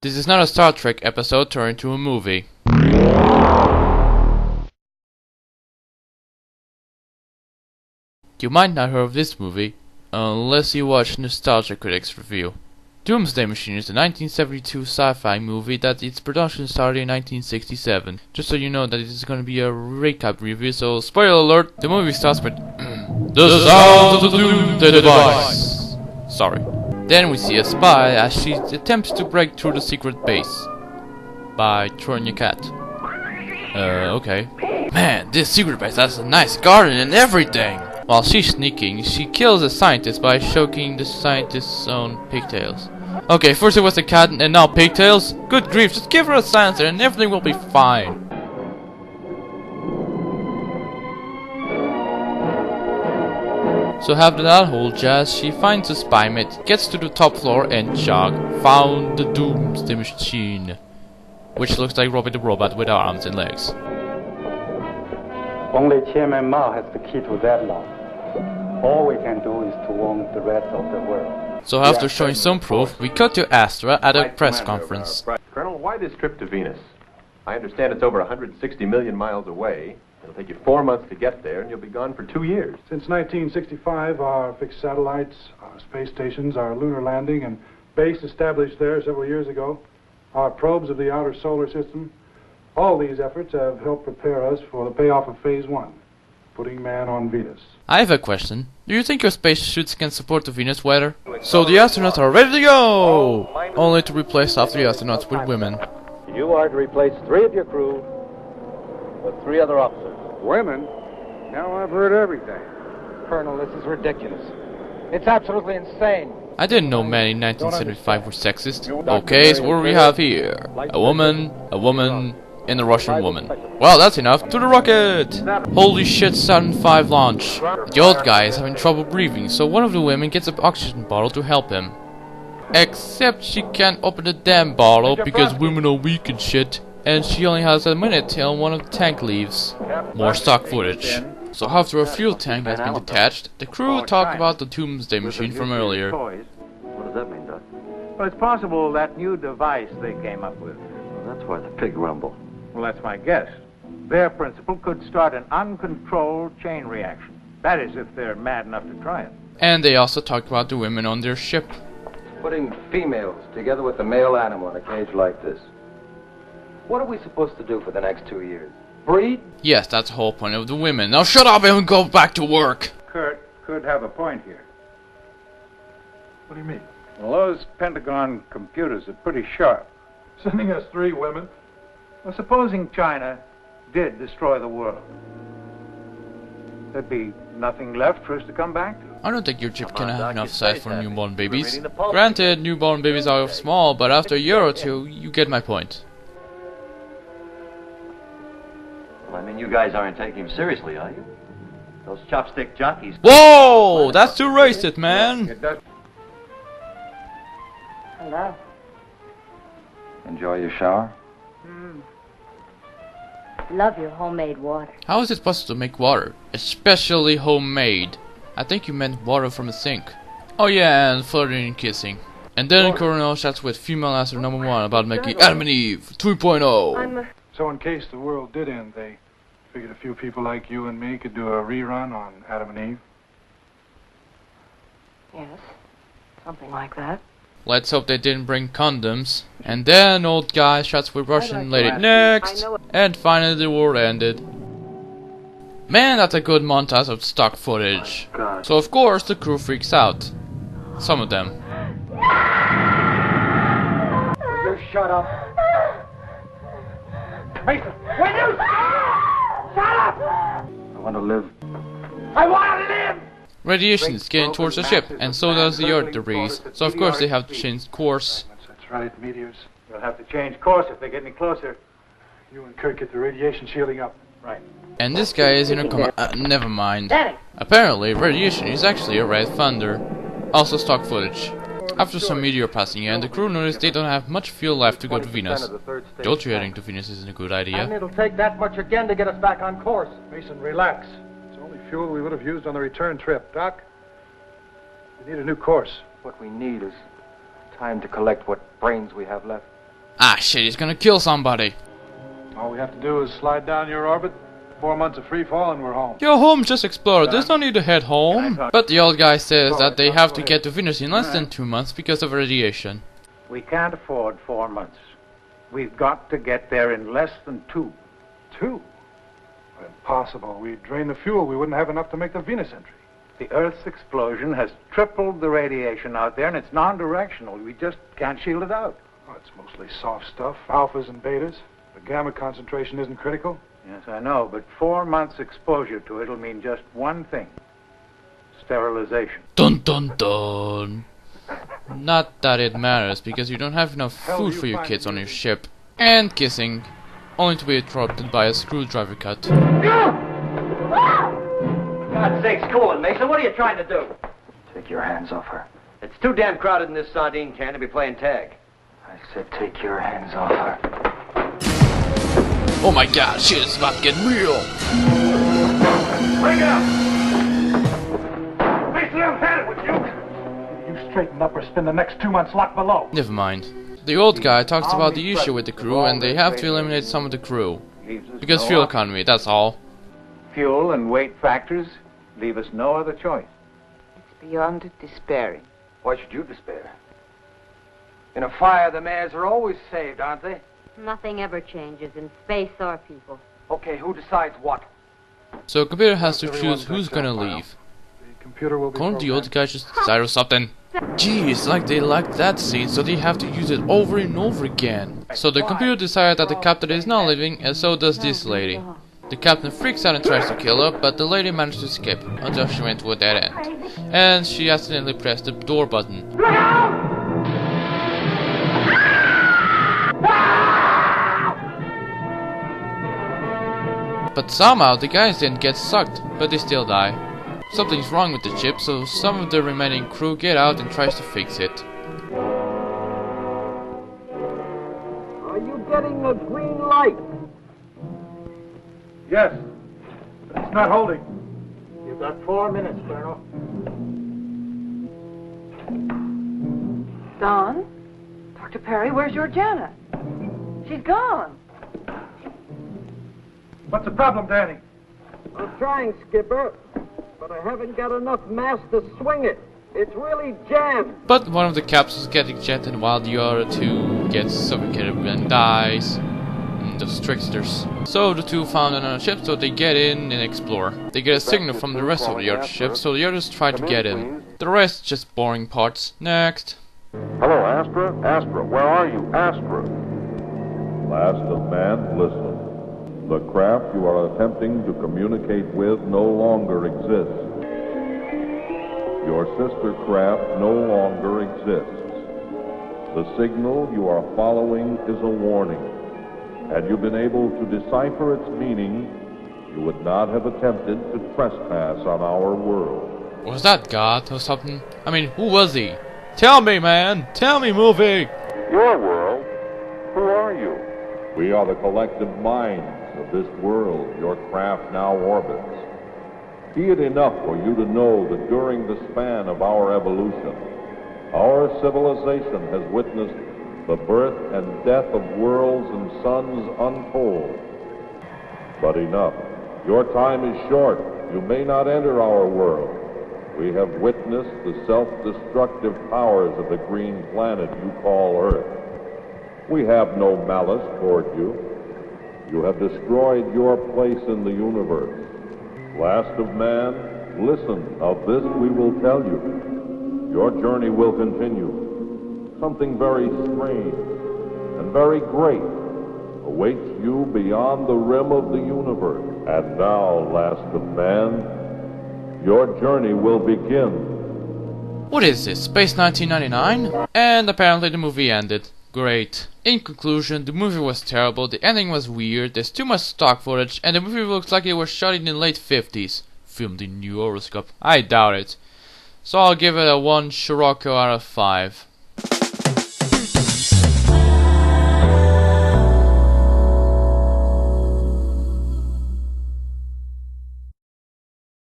This is not a Star Trek episode turned into a movie. You might not heard of this movie, unless you watch Nostalgia Critics review. Doomsday Machine is a 1972 sci-fi movie that its production started in 1967. Just so you know that this is going to be a recap review, so spoiler alert, the movie starts with the sound of the Doomsday device. Sorry. Then we see a spy as she attempts to break through the secret base by throwing a cat. Okay. Man, this secret base has a nice garden and everything! While she's sneaking, she kills a scientist by choking the scientist's own pigtails. Okay, first it was a cat and now pigtails? Good grief, just give her a silencer and everything will be fine. So after that whole jazz, she finds a spy mate, gets to the top floor and found the Doomsday Machine. Which looks like Robbie the Robot with arms and legs. Only Chairman Mao has the key to that lock. All we can do is to warn the rest of the world. So after showing some proof, we cut to Astra at a press conference. Colonel, why this trip to Venus? I understand it's over 160 million miles away. It'll take you 4 months to get there, and you'll be gone for 2 years. Since 1965, our fixed satellites, our space stations, our lunar landing and base established there several years ago, our probes of the outer solar system, all these efforts have helped prepare us for the payoff of Phase 1, putting man on Venus. I have a question. Do you think your spacesuits can support the Venus weather? So the astronauts are ready to go! Only to replace half the astronauts with women. You are to replace 3 of your crew with 3 other officers. Women? Now I've heard everything. Colonel, this is ridiculous. It's absolutely insane. I didn't know men in 1975 were sexist. Okay, so what do we have here? A woman, and a Russian woman. Well, that's enough. To the rocket! Holy shit, Saturn V launch. The old guy is having trouble breathing, so one of the women gets an oxygen bottle to help him. Except she can't open the damn bottle because women are weak and shit. And she only has a minute till one of the tank leaves. More stock footage. So after a fuel tank has been detached, the crew talk about the Doomsday Machine from earlier. What does that mean, Doc? Well, it's possible that new device they came up with. Well, that's why the pig rumble. Well, that's my guess. Their principle could start an uncontrolled chain reaction. That is, if they're mad enough to try it. And they also talk about the women on their ship. Putting females together with the male animal in a cage like this. What are we supposed to do for the next 2 years? Breed? Yes, that's the whole point of the women. Now shut up and go back to work! Kurt could have a point here. What do you mean? Well, those Pentagon computers are pretty sharp. Sending us 3 women? Well, supposing China did destroy the world, there'd be nothing left for us to come back to. I don't think your chip can have enough size for newborn babies. Granted, newborn babies are small, but after a year or two, you get my point. Well, I mean, you guys aren't taking him seriously, are you? Those chopstick jockeys... Whoa! That's too racist, man! Hello. Enjoy your shower? Love your homemade water. How is it possible to make water? Especially homemade. I think you meant water from a sink. Oh yeah, and flirting and kissing. And then Colonel chats with female astronaut number 1 about making Adam and Eve 2.0. So in case the world did end, they figured a few people like you and me could do a rerun on Adam and Eve? Yes, something like that. Let's hope they didn't bring condoms. And then old guy chats with Russian lady next. And finally the war ended. Man, that's a good montage of stock footage. So of course the crew freaks out. Some of them. Will you shut up? Mason, will you shut up? I want to live. I want to live! Radiation is getting towards the ship, and so does the Earth debris. So of course they have to change course. That's right, meteors. We'll have to change course if they get any closer. You and Kurt get the radiation shielding up. Right. And this guy is in a coma. Never mind. Daddy! Apparently, radiation is actually a red thunder. Also stock footage. After some meteor passing in, the crew noticed they don't have much fuel left to go to Venus. Told you heading to Venus isn't a good And idea. it'll take that much again to get us back on course. Mason, relax. It's the only fuel we would have used on the return trip. Doc, we need a new course. What we need is time to collect what brains we have left. Ah shit, he's gonna kill somebody. All we have to do is slide down your orbit, 4 months of free fall, and we're home. Your home just exploded, there's no need to head home. But the old guy says that they have to get to Venus in less than 2 months because of radiation. We can't afford 4 months. We've got to get there in less than 2. 2? Impossible. We drain the fuel. We wouldn't have enough to make the Venus entry. The Earth's explosion has tripled the radiation out there, and it's non-directional. We just can't shield it out. Oh, it's mostly soft stuff, alphas and betas. The gamma concentration isn't critical. Yes, I know, but 4 months exposure to it'll mean just one thing. Sterilization. Dun dun dun. Not that it matters, because you don't have enough food for your kids on your ship. And kissing, only to be interrupted by a screwdriver cut. God's sakes, cool it, Mason. What are you trying to do? Take your hands off her. It's too damn crowded in this sardine can to be playing tag. I said take your hands off her. Oh my god, shit is about to get real! Bring it up! Mason, I've had it with you! You straighten up or spend the next 2 months locked below. Never mind. The old guy talks about the issue with the crew and they have to eliminate some of the crew. Because fuel economy, that's all. Fuel and weight factors leave us no other choice. It's beyond despairing. Why should you despair? In a fire, the mares are always saved, aren't they? Nothing ever changes in space or people. Okay, who decides what? So a computer has to Everyone choose who's checks gonna out, pal. leave. The computer will be Can't the old programmed. guy just decide or something? Geez, like they like that scene, so they have to use it over and over again. So the computer decided that the captain is not leaving, and so does this lady. The captain freaks out and tries to kill her, but the lady managed to escape until she went to a dead end. And she accidentally pressed the door button. But somehow the guys didn't get sucked, but they still die. Something's wrong with the ship, so some of the remaining crew get out and tries to fix it. Are you getting a green light? Yes. It's not holding. You've got 4 minutes, Colonel. Don? Dr. Perry, where's Georgiana? She's gone. What's the problem, Danny? I'm trying, Skipper, but I haven't got enough mass to swing it. It's really jammed. But one of the capsules gets ejected while the other two gets suffocated and dies. Those tricksters. So the two found another ship, so they get in and explore. They get a signal from the rest of the other ship, so the others try to get in. The rest just boring parts. Next. Hello, Astra? Astra, where are you? Astra. Last of man, listen. The craft you are attempting to communicate with no longer exists. Your sister craft no longer exists. The signal you are following is a warning. Had you been able to decipher its meaning, you would not have attempted to trespass on our world. Was that God or something? I mean, who was he? Tell me, man! Tell me, movie! Your world? Who are you? We are the collective minds of this world your craft now orbits. Be it enough for you to know that during the span of our evolution, our civilization has witnessed the birth and death of worlds and suns untold. But enough. Your time is short. You may not enter our world. We have witnessed the self-destructive powers of the green planet you call Earth. We have no malice toward you. You have destroyed your place in the universe. Last of man, listen, of this we will tell you. Your journey will continue. Something very strange and very great awaits you beyond the rim of the universe. And now, last of man, your journey will begin. What is this, Space 1999? And apparently the movie ended. Great. In conclusion, the movie was terrible, the ending was weird, there's too much stock footage, and the movie looks like it was shot in the late 50s. Filmed in New Horoscope. I doubt it. So I'll give it a 1 Scirocco out of 5.